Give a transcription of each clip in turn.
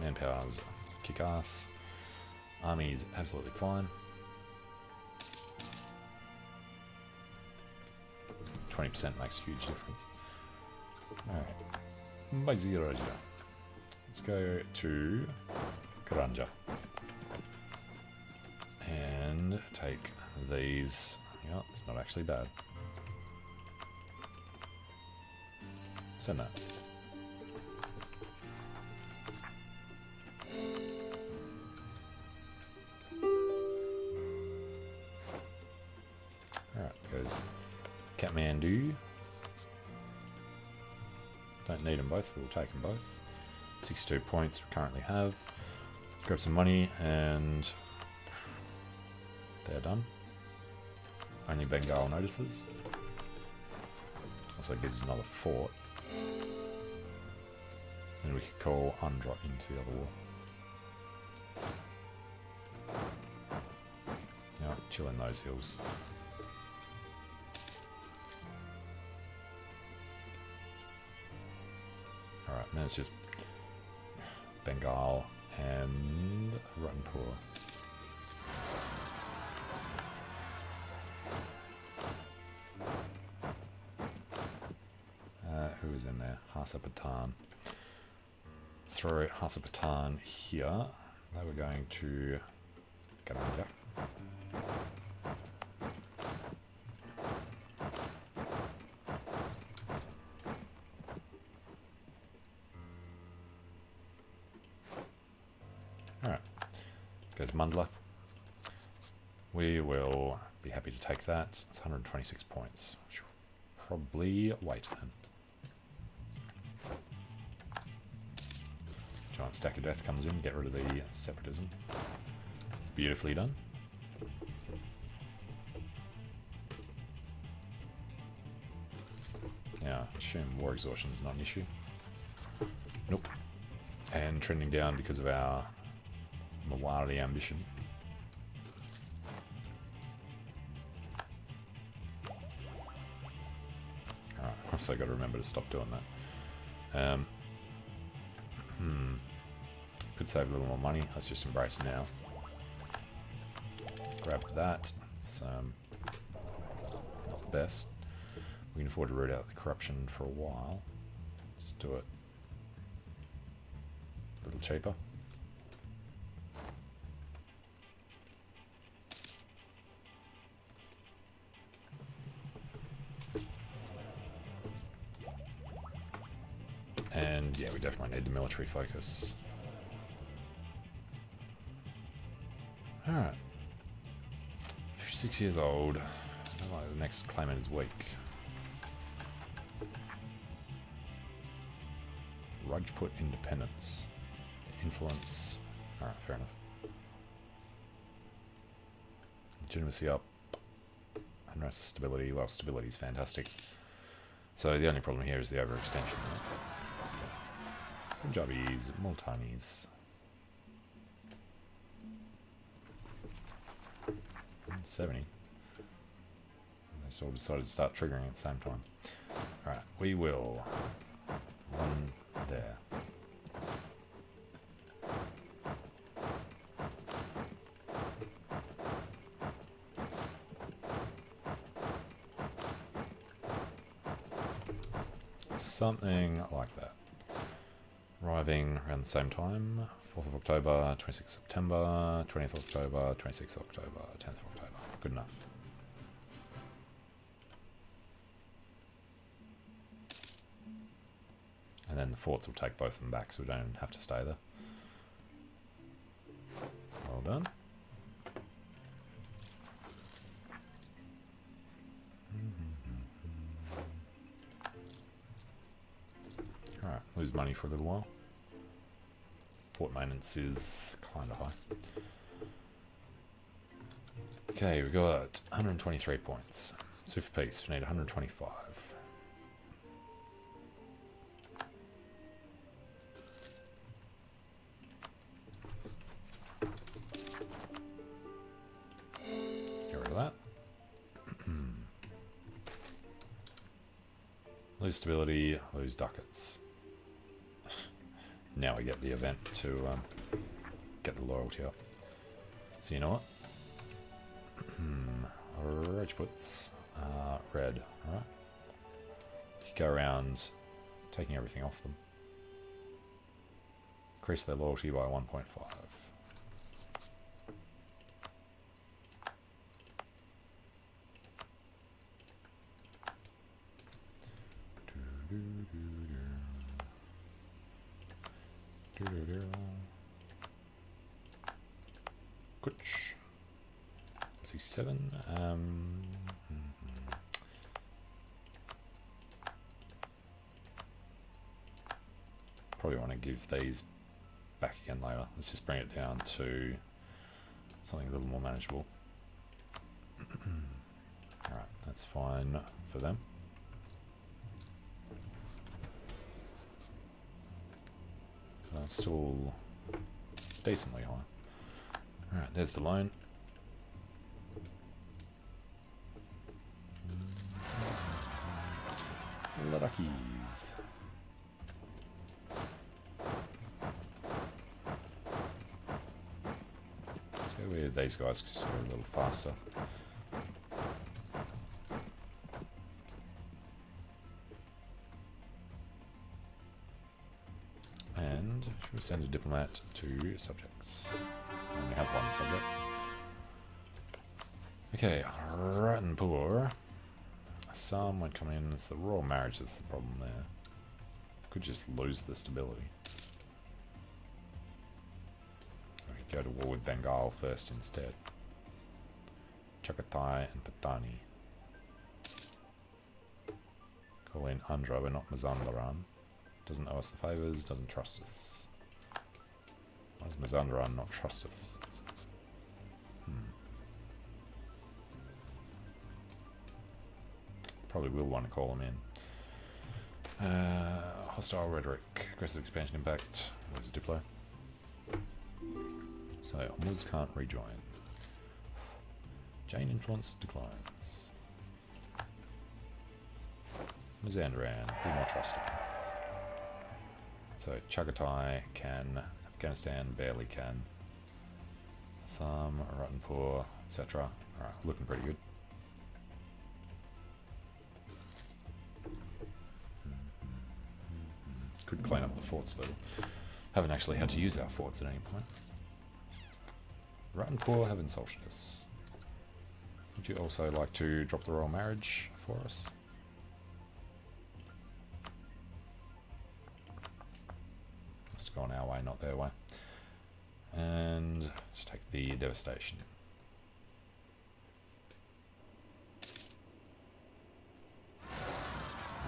Manpower's kick ass. Army's absolutely fine. 20% makes a huge difference. Alright. Baziraja. Let's go to Karanja. And take these. Yeah, it's not actually bad. Send that. Alright, goes Kathmandu. Don't need them both, we'll take them both. 62 points we currently have. Let's grab some money and they're done. Only Bengal notices. Also gives us another fort. Then we could call Andhra into the other war. Now, chill in those hills. Alright, then it's just Bengal and Ranpur. Who is in there? Hasapatan. Let's throw Hasapatan here. They were going to Garanja. Alright. Goes Mundla. We will be happy to take that. It's 126 points. Probably wait then. Giant stack of death comes in, get rid of the separatism. Beautifully done. Now, I assume war exhaustion is not an issue. Nope. And trending down because of our Mewarry ambition. Alright, also got to remember to stop doing that. Could save a little more money. Let's just embrace now. Grab that. It's not the best. We can afford to root out the corruption for a while. Just do it a little cheaper. And yeah, we definitely need the military focus. Alright. 56 years old. I don't like the next claimant is weak. Rajput independence. Influence. Alright, fair enough. Legitimacy up. Unrest, stability. Well, stability is fantastic. So the only problem here is the overextension. Punjabis, Multanis. 70. They sort of decided to start triggering at the same time. Alright, we will run there. Something like that. Arriving around the same time. 4th of October, 26th September, 20th of October, 26th of October, 10th of October. Good enough. And then the forts will take both of them back so we don't have to stay there. Well done. Alright, lose money for a little while. Port maintenance is kind of high. Okay, we got 123 points. Super peace, we need 125. Get rid of that. Lose stability, lose ducats. now we get the event to get the loyalty up. So you know what? Rajputs are red, alright? You go around taking everything off them. Increase their loyalty by 1.5. Kuch. 67. Probably want to give these back again later. Let's just bring it down to something a little more manageable. Alright, that's fine for them. That's still decently high. Alright, there's the loan. Ladakis. Go with these guys just go a little faster. And should we send a diplomat to subjects? We only have one subject. Okay, Ratanpur. Assam won't come in. It's the royal marriage that's the problem there. Could just lose the stability. We could go to war with Bengal first instead. Chagatai and Patani. Call in Andhra, but not Mazandaran. Doesn't owe us the favours, doesn't trust us. Why does Mazandaran not trust us? Probably will want to call them in. Hostile rhetoric, aggressive expansion impact. Where's Diplo? So Hormuz can't rejoin. Jain influence declines. Mazandaran, be more trusting. So Chagatai can, Afghanistan barely can. Assam, Ratanpur, etc. Alright, looking pretty good. Could clean up the forts a little. Haven't actually had to use our forts at any point. Ratanpur have insulted us. Would you also like to drop the royal marriage for us? Must have gone our way, not their way. And just take the devastation.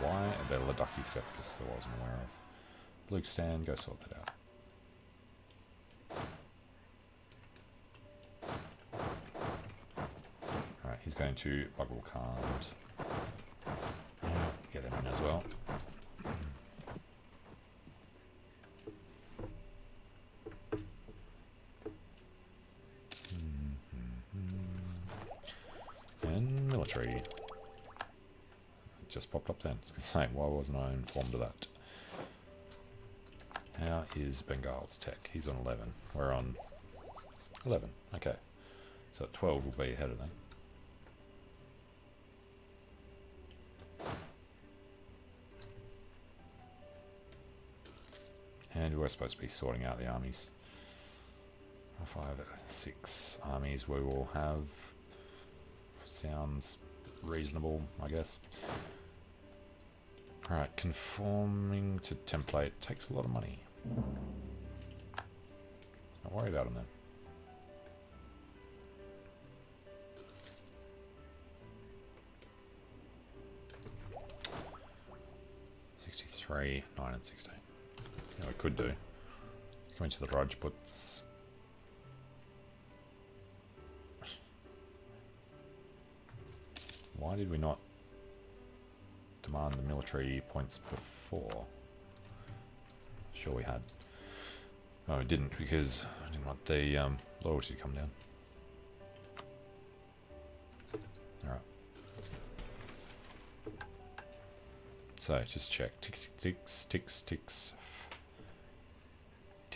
Why are there Ladakhi separatists that I wasn't aware of? Blukistan, go sort that out. Alright, he's going to Baghal Khan. Get him in as well. And military. Just popped up then. I was going to say, why wasn't I informed of that? How is Bengal's tech? He's on 11. We're on 11. Okay. So at 12 we'll be ahead of them. And we're supposed to be sorting out the armies. 5, 6 armies we will have. Sounds reasonable, I guess. Alright, conforming to template takes a lot of money. Let's not worry about them then. $63, 9 and 16. Yeah, we could do. Coming to the Rajputs. Why did we not demand the military points before? Sure we had. Oh, we didn't because I didn't want the loyalty to come down. Alright. So, just check. Ticks, ticks, ticks.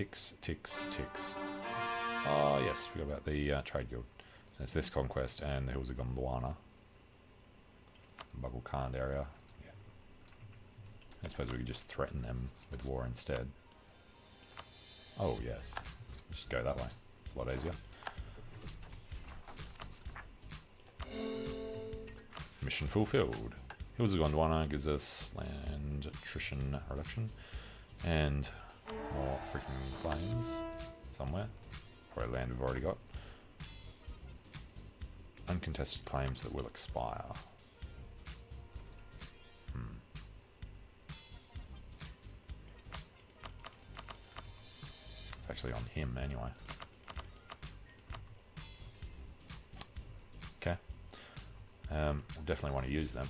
ticks, ticks, ticks. Oh yes, forgot about the trade guild. So it's this conquest and the Hills of Gondwana. Buggle Khand area. Yeah. I suppose we could just threaten them with war instead. Oh yes. Just go that way. It's a lot easier. Mission fulfilled. Hills of Gondwana gives us land attrition reduction and more freaking claims somewhere. For a land we've already got. Uncontested claims that will expire. It's actually on him anyway. Okay. We'll definitely want to use them.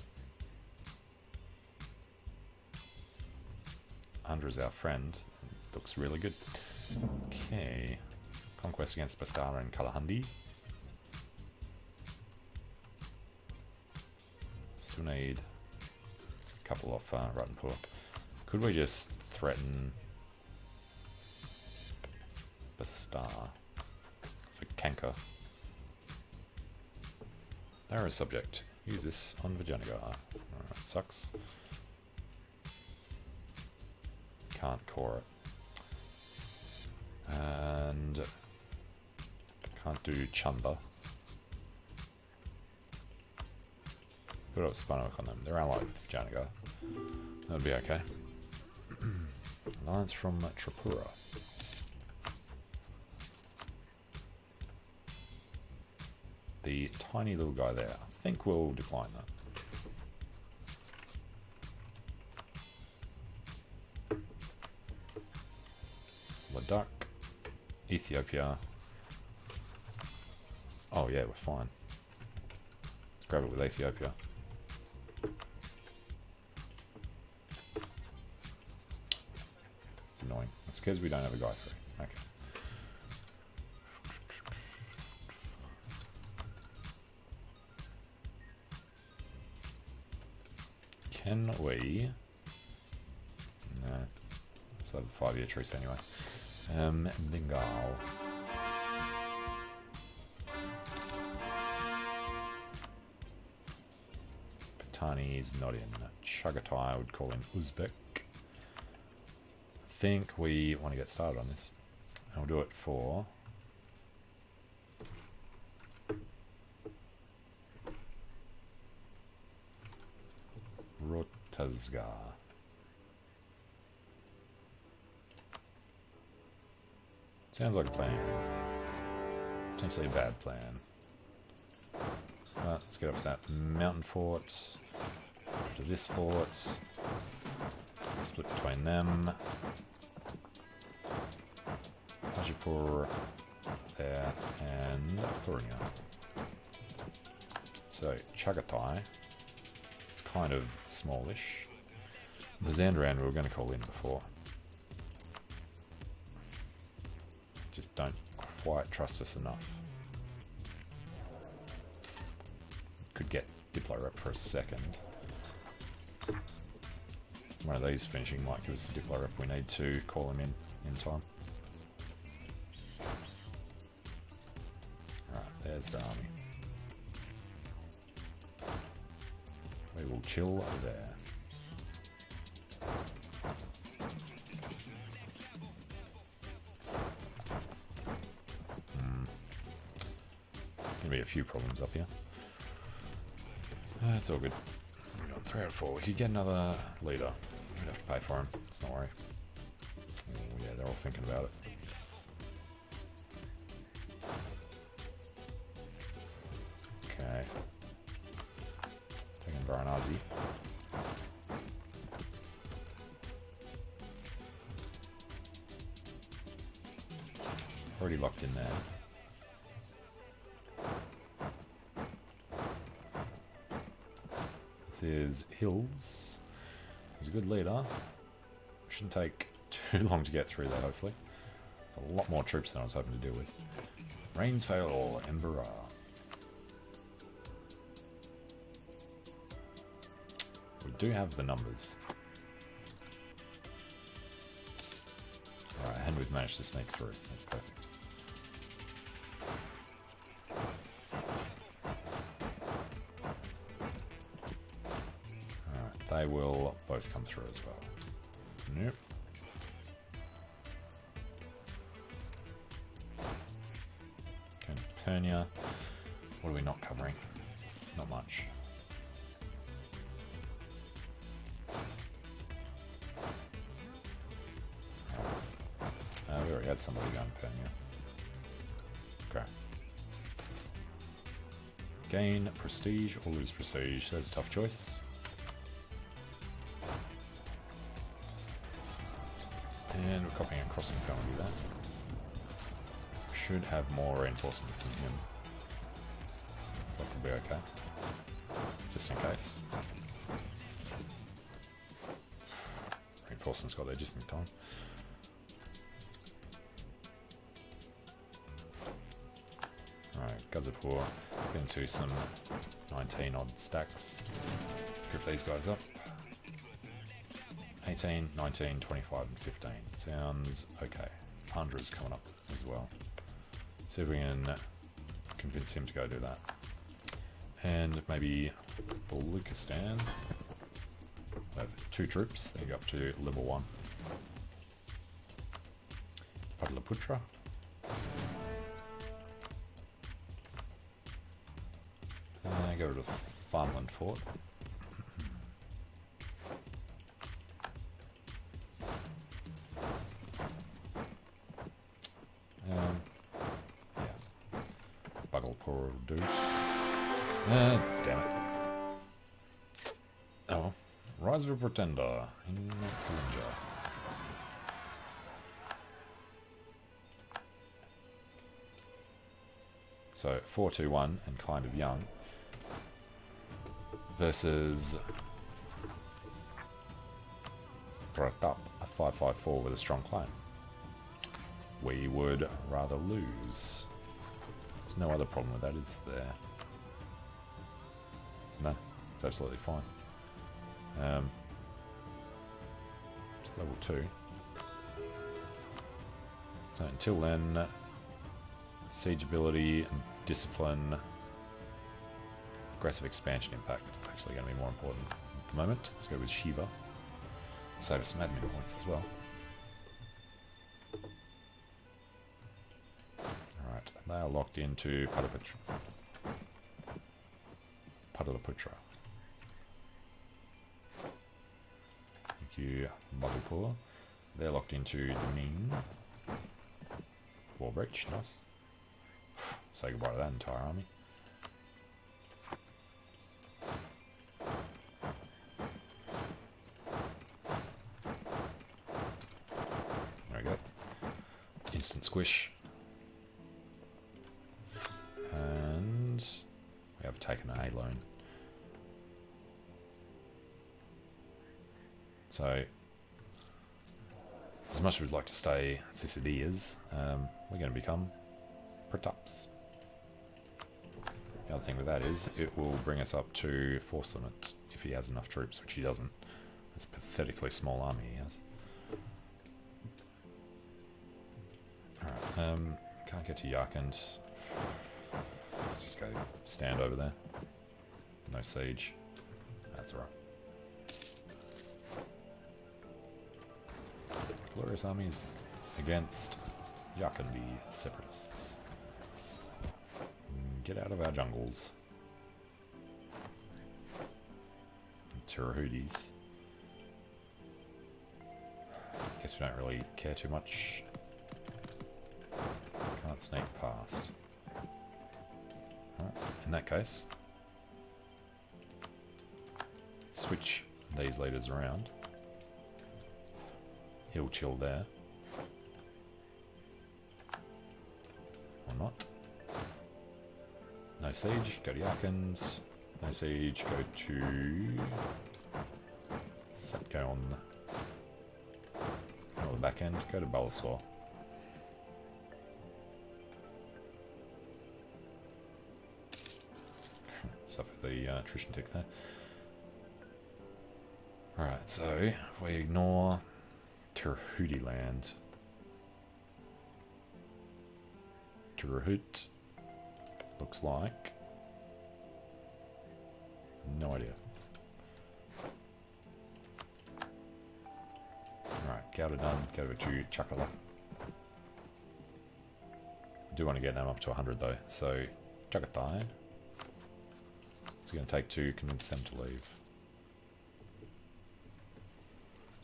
Under is our friend. Looks really good. Okay. Conquest against Bastara and Kalahandi. Still need a couple off Rajput. Could we just threaten Bastar for Kanka? They're a subject. Use this on Vijayanagar. Alright, sucks. Can't core it. And can't do Chunda. Put up Spinoak on them. They're allied with Vijayanagar. That would be okay. Alliance from Tripura. The tiny little guy there. I think we'll decline that. Ladakh. Ethiopia. Oh yeah, we're fine. Let's grab it with Ethiopia. It's annoying. It's because we don't have a guy through. Okay. Can we... No. Let's have a 5-year truce anyway. Bengal. Patani's not in. Chagatai I would call in Uzbek. I think we want to get started on this. I'll do it for... Rotazgar. Sounds like a plan. Potentially a bad plan. Let's get up to that mountain fort. To this fort. Split between them. Hajipur there and Thuringa. So Chagatai. It's kind of smallish. Mazandaran we were going to call in before. Just don't quite trust us enough. Could get Diplo rep for a second. One of these finishing might give us the Diplo rep we need to call him in time. Alright, there's the army. We will chill over there. Gonna be a few problems up here. It's all good. We got 3 out of 4. We could get another leader. We'd have to pay for him. It's not worry. Oh, yeah, they're all thinking about it. Okay. Taking Varanasi. Already locked in there. This is Hills. He's a good leader. Shouldn't take too long to get through there, hopefully. A lot more troops than I was hoping to deal with. Rains fail all, Embera. We do have the numbers. Alright, and we've managed to sneak through. That's perfect. Alright, they will both come through as well. Nope. Pernia. What are we not covering? Not much. We already had somebody going Pernia. Great. Gain prestige or lose prestige. That's a tough choice. And we're copying a crossing penalty there. Should have more reinforcements than him. So that could be okay. Just in case. Reinforcements got there just in time. Alright, Gazapur into some 19 odd stacks. Group these guys up. 18, 19, 25 and 15. Sounds okay. Pandra's coming up as well. See if we can convince him to go do that. And maybe Baluchistan. We have 2 troops. They go up to level 1. Pataliputra. Go to Farmland Fort. Yeah. Buggelpur will do. Damn it. Oh well. Rise of a Pretender in Kalinga. So 4-2-1 and kind of young. Versus Pratap, a 5-5-4 with a strong claim. We would rather lose. There's no other problem with that, is there? No, it's absolutely fine. It's level 2. So until then, siege ability and discipline. Aggressive expansion impact is actually going to be more important at the moment. Let's go with Shiva. Save us some admin points as well. Alright, they are locked into Pataliputra. Thank you, Buggelpur. They're locked into Demeen. Wall breach, nice. Say goodbye to that entire army. Squish. And we have taken an A loan. So, as much as we'd like to stay Sicilias, we're going to become Prataps. The other thing with that is, it will bring us up to force limit if he has enough troops, which he doesn't. It's a pathetically small army he has. Alright, can't get to Yarkand. Let's just go stand over there. No siege. That's alright. Glorious armies against Yarkandi separatists. Get out of our jungles. Tirahudis. Guess we don't really care too much. Can't sneak past. Right, in that case, switch these leaders around. He'll chill there. Or not. No siege, go to Yarkans. No siege, go to Setgo on the back end, go to Balasore. Suffer the attrition tick there. Alright, so if we ignore Tirahudi land, to recruit. Looks like. No idea. Alright, Gouda done. Go to Chakala. I do want to get them up to 100 though, so Chagatai. It's going to take 2 to convince them to leave.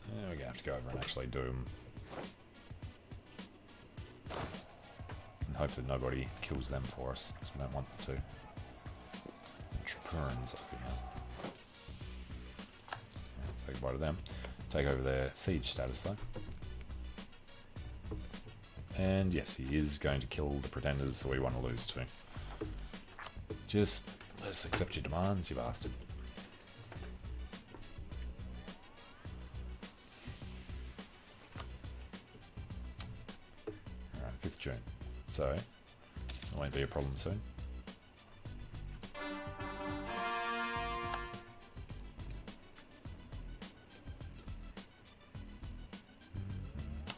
Yeah, we're going to have to go over and actually do them. And hope that nobody kills them for us, because we don't want them to. Trapurans up here. Let's say goodbye to them. Take over their siege status though. And yes, he is going to kill the pretenders, so we want to lose too. Just let us accept your demands, you bastard. Alright, 5th June. So, it won't be a problem soon.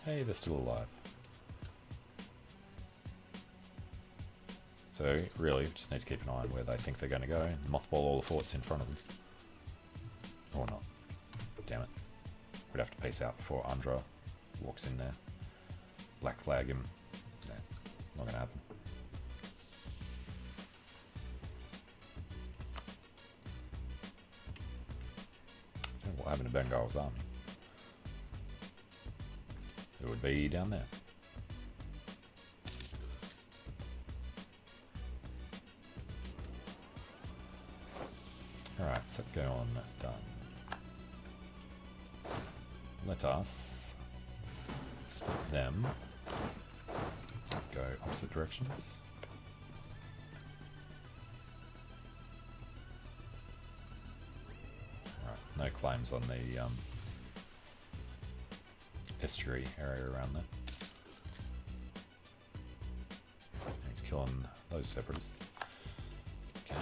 Hey, they're still alive. So, really, we just need to keep an eye on where they think they're going to go and mothball all the forts in front of them. Or not. Damn it. We'd have to peace out before Andra walks in there. Black flag him. No, not going to happen. I don't know what happened to Bengal's army. It would be down there. Alright, set go on, done. Let us split them. Go opposite directions. Alright, no claims on the estuary area around there. He's killing those separatists. Okay.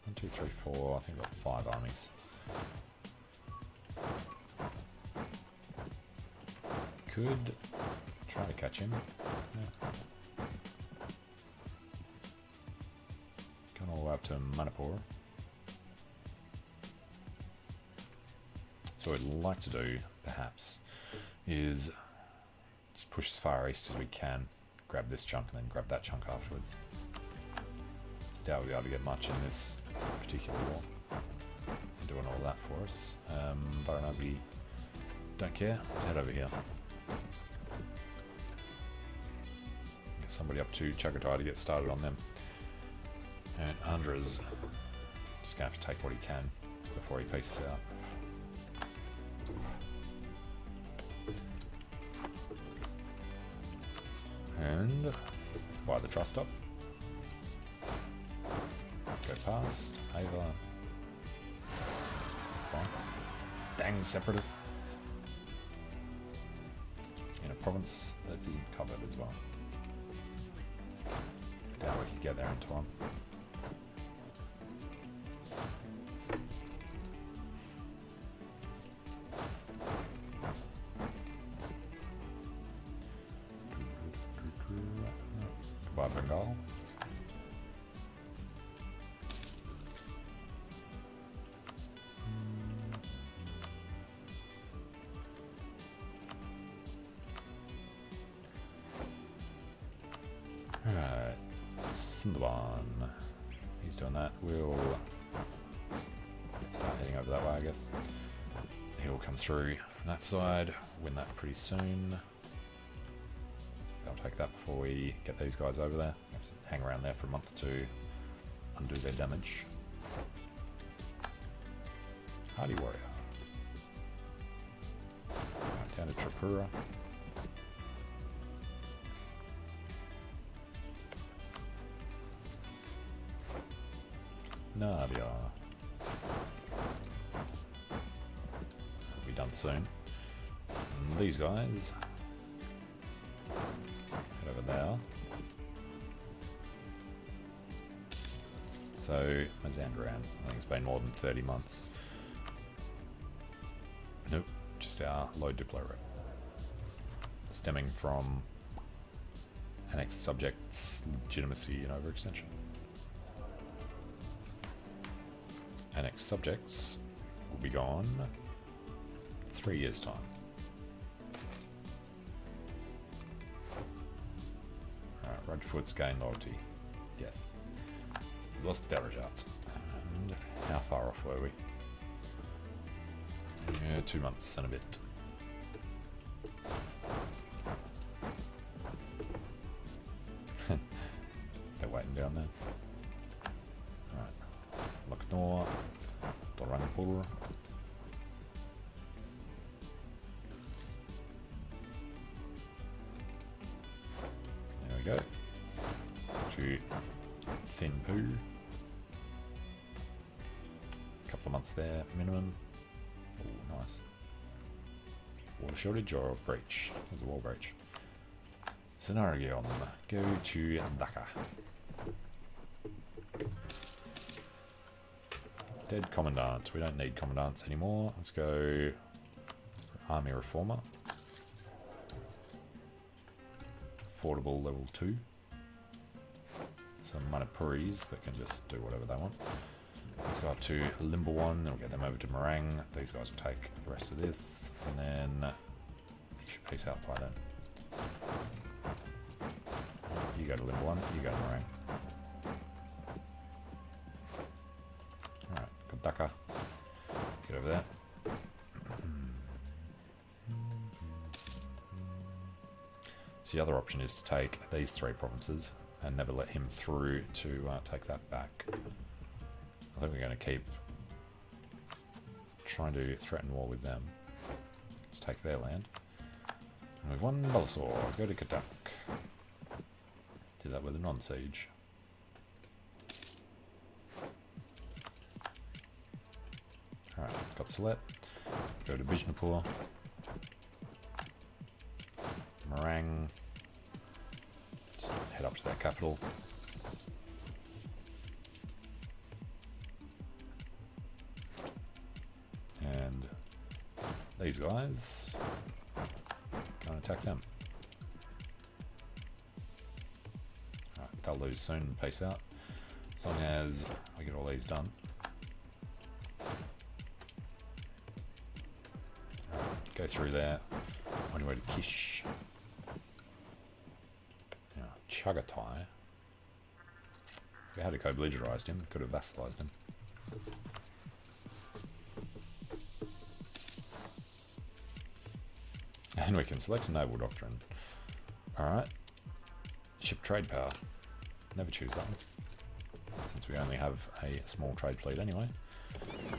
1, 2, 3, 4. I think I've got 5 armies. Could try to catch him. Yeah. Going all the way up to Manipur. So what I'd like to do, perhaps, is just push as far east as we can, grab this chunk and then grab that chunk afterwards. Doubt we'll be able to get much in this particular war. They're doing all that for us. Varanasi, don't care, let's head over here. Get somebody up to Chagatai to get started on them. And Andra's just going to have to take what he can before he pieces out. And buy the trust up. Go past. Ava. It's fine. Dang separatists. In a province that isn't covered as well. Doubt we can get there in time. Goodbye, Bengal. Alright, Sundaban. He's doing that. We'll start heading over that way, I guess. He'll come through from that side, win that pretty soon. They'll take that before we get these guys over there. Just hang around there for a month or two, undo their damage. Hardy warrior. Right, down to Tripura. Nadia. Will be done soon. And these guys head over there. So Mazandaran, I think it's been more than 30 months. Nope, just our low Diplo rep. stemming from annexed subjects' legitimacy and overextension. Annexed subjects will be gone 3 years' time. Alright, Rajputs gain loyalty. Yes. We lost Darajat. And how far off were we? Yeah, 2 months and a bit. They're waiting down there. Alright. Lucknow. Dorangpur. There we go. To Thinpoo. Couple of months there, minimum. Oh, nice. Water shortage or breach? There's a wall breach. Scenario on them. Go to Dhaka. Dead commandant. We don't need commandants anymore. Let's go army reformer. Affordable level 2. Some Manipuris that can just do whatever they want. Let's go up to Limbawan, then we'll get them over to Meringue. These guys will take the rest of this, and then you should peace out by then. You go to Limbawan, you go to Meringue. Alright, got Dhaka. Get over there. So the other option is to take these 3 provinces and never let him through to take that back. I think we're going to keep trying to threaten war with them. Let's take their land. And we've won Balasore. Go to Katak. Do that with a non-siege. Alright, got Silet. Go to Bijnapur. Meringue. Just head up to their capital. And these guys can't attack them. Alright, they'll lose soon, peace out. As long as we get all these done. Alright, go through there. On your way to Kish. Now, Chagatai. If we had co-belligerized him, could have vassalized him. And we can select a naval doctrine. Alright. Ship trade power. Never choose that one. Since we only have a small trade fleet anyway.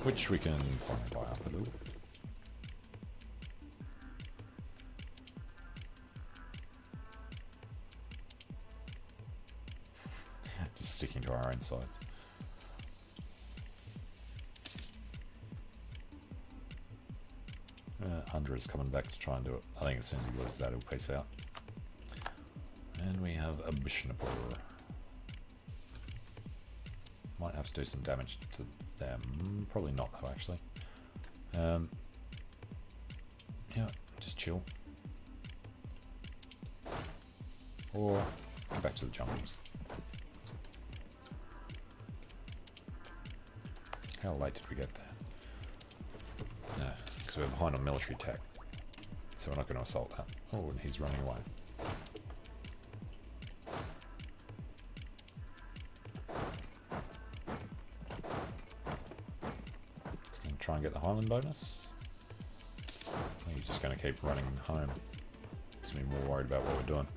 Which we can finally buy up a little. Just sticking to our own sides. Hundra is coming back to try and do it. I think as soon as he loses that, he'll peace out. And we have a Bishnapur. Might have to do some damage to them. Probably not though, actually. Yeah, just chill. Or go back to the jungles. How late did we get there? No, because we're behind on military tech. So we're not going to assault that. Oh, and he's running away. He's going to try and get the Highland bonus. I think he's just going to keep running home. He's going to be more worried about what we're doing.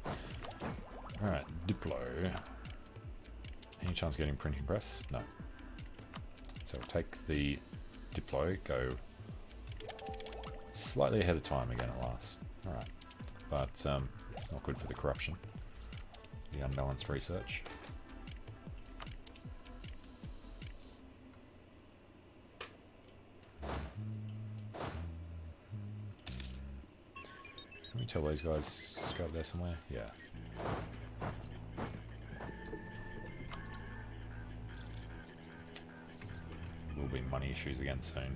Alright, Diplo. Any chance of getting printing press? No. So we'll take the Diplo, go slightly ahead of time again at last. Alright, but not good for the corruption. The unbalanced research. Can we tell these guys to go up there somewhere? Yeah. Will be money issues again soon.